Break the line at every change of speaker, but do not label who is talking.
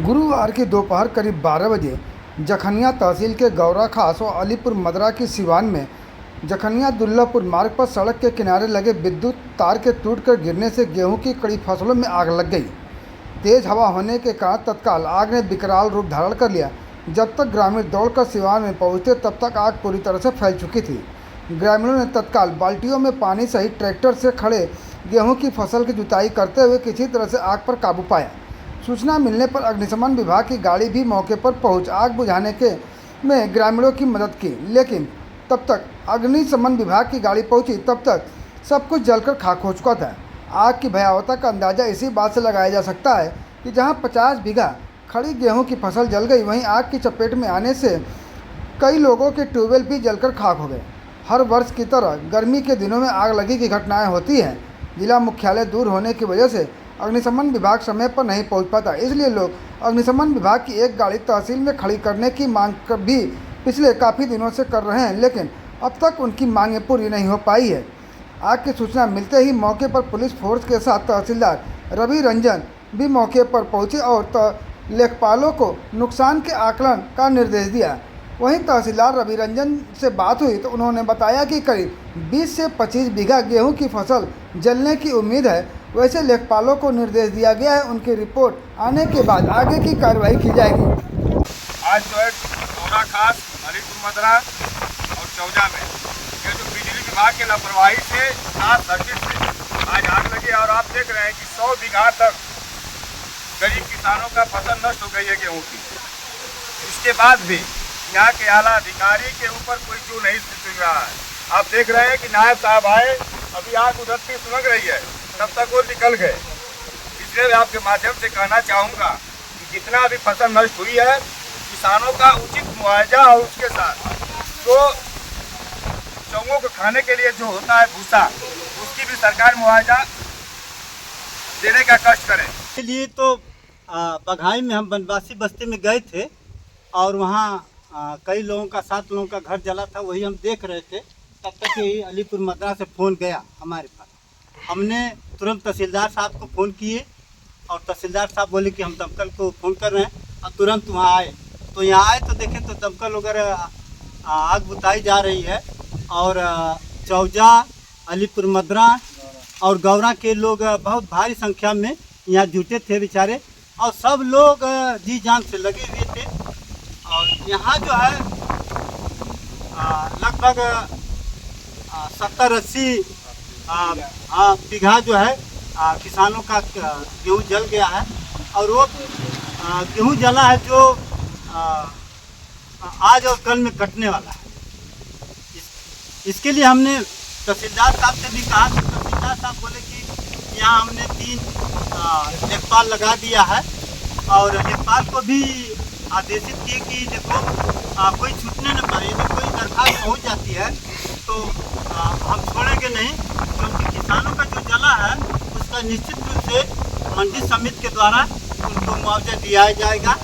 गुरुवार की दोपहर करीब 12 बजे जखनिया तहसील के गौरा खास और अलीपुर मदरा की सिवान में जखनिया दुल्लापुर मार्ग पर सड़क के किनारे लगे विद्युत तार के टूटकर गिरने से गेहूं की कड़ी फसलों में आग लग गई। तेज हवा होने के कारण तत्काल आग ने विकराल रूप धारण कर लिया। जब तक ग्रामीण दौड़कर सिवान में पहुंचे तब तक आग पूरी तरह से फैल चुकी थी। ग्रामीणों ने तत्काल बाल्टियों में पानी सहित ट्रैक्टर से खड़े गेहूं की फसल की जुताई करते हुए किसी तरह से आग पर काबू पाया। सूचना मिलने पर अग्निशमन विभाग की गाड़ी भी मौके पर पहुंच आग बुझाने के में ग्रामीणों की मदद की, लेकिन तब तक अग्निशमन विभाग की गाड़ी पहुंची तब तक सब कुछ जलकर खाक हो चुका था। आग की भयावहता का अंदाज़ा इसी बात से लगाया जा सकता है कि जहां 50 बीघा खड़ी गेहूं की फसल जल गई, वहीं आग की चपेट में आने से कई लोगों के ट्यूबवेल भी जलकर खाक हो गए। हर वर्ष की तरह गर्मी के दिनों में आग लगी की घटनाएं होती हैं। जिला मुख्यालय दूर होने की वजह से अग्निशमन विभाग समय पर नहीं पहुंच पाता, इसलिए लोग अग्निशमन विभाग की एक गाड़ी तहसील में खड़ी करने की मांग भी पिछले काफ़ी दिनों से कर रहे हैं, लेकिन अब तक उनकी मांगें पूरी नहीं हो पाई है। आग की सूचना मिलते ही मौके पर पुलिस फोर्स के साथ तहसीलदार रवि रंजन भी मौके पर पहुंचे और लेखपालों को नुकसान के आकलन का निर्देश दिया। वहीं तहसीलदार रवि रंजन से बात हुई तो उन्होंने बताया कि करीब 20 से 25 बीघा गेहूं की फसल जलने की उम्मीद है। वैसे लेखपालों को निर्देश दिया गया है, उनकी रिपोर्ट आने के बाद आगे की कार्रवाई की जाएगी।
आज जो है गौरा खास अलीपुर मदरा और चौजा में ये जो बिजली विभाग के लापरवाही से शॉर्ट सर्किट से आज आग लगी और आप देख रहे हैं कि 100 बीघा तक गरीब किसानों का फसल नष्ट हो गई है गेहूँ की। इसके बाद भी यहाँ के आला अधिकारी के ऊपर कोई क्यों नहीं सुन रहा है। आप देख रहे हैं कि नायब साहब आए, अभी आग उधरती सुलग रही है, तब तक वो निकल गए। इसलिए मैं आपके माध्यम से कहना चाहूँगा कि जितना भी फसल नष्ट हुई है, किसानों का उचित मुआवजा और उसके साथ जो चौंगों को खाने के लिए जो होता है भूसा, उसकी भी सरकार मुआवजा देने का कष्ट करे।
के लिए तो बघाई में हम बनवासी बस्ती में गए थे और वहाँ कई लोगों का 7 लोगों का घर जला था, वही हम देख रहे थे। तब तक ही अलीपुर मदरा से फ़ोन गया हमारे पास। हमने तुरंत तहसीलदार साहब को फ़ोन किए और तहसीलदार साहब बोले कि हम दमकल को फ़ोन कर रहे हैं और तुरंत वहाँ आए। तो यहाँ आए तो देखें तो दमकल वगैरह आग बुताई जा रही है और चौजा, अलीपुर मदरा और गौरा के लोग बहुत भारी संख्या में यहाँ जुटे थे बेचारे, और सब लोग जी जान से लगे हुए थे। और यहाँ जो है लगभग 70-80 बीघा जो है किसानों का गेहूँ जल गया है और वो गेहूँ जला है जो आज और कल में कटने वाला है। इसके लिए हमने तहसीलदार साहब से भी कहा तो तहसीलदार साहब बोले कि यहाँ हमने 3 लेखपाल लगा दिया है और लेखपाल को भी आदेशित किए कि देखो कोई छूटने न पाए, यदि कोई दरखास्त पहुँच जाती है तो हम छोड़ेंगे नहीं, क्योंकि किसानों का जो जला है उसका निश्चित रूप से मंडी समिति के द्वारा उनको मुआवजा दिया जाएगा।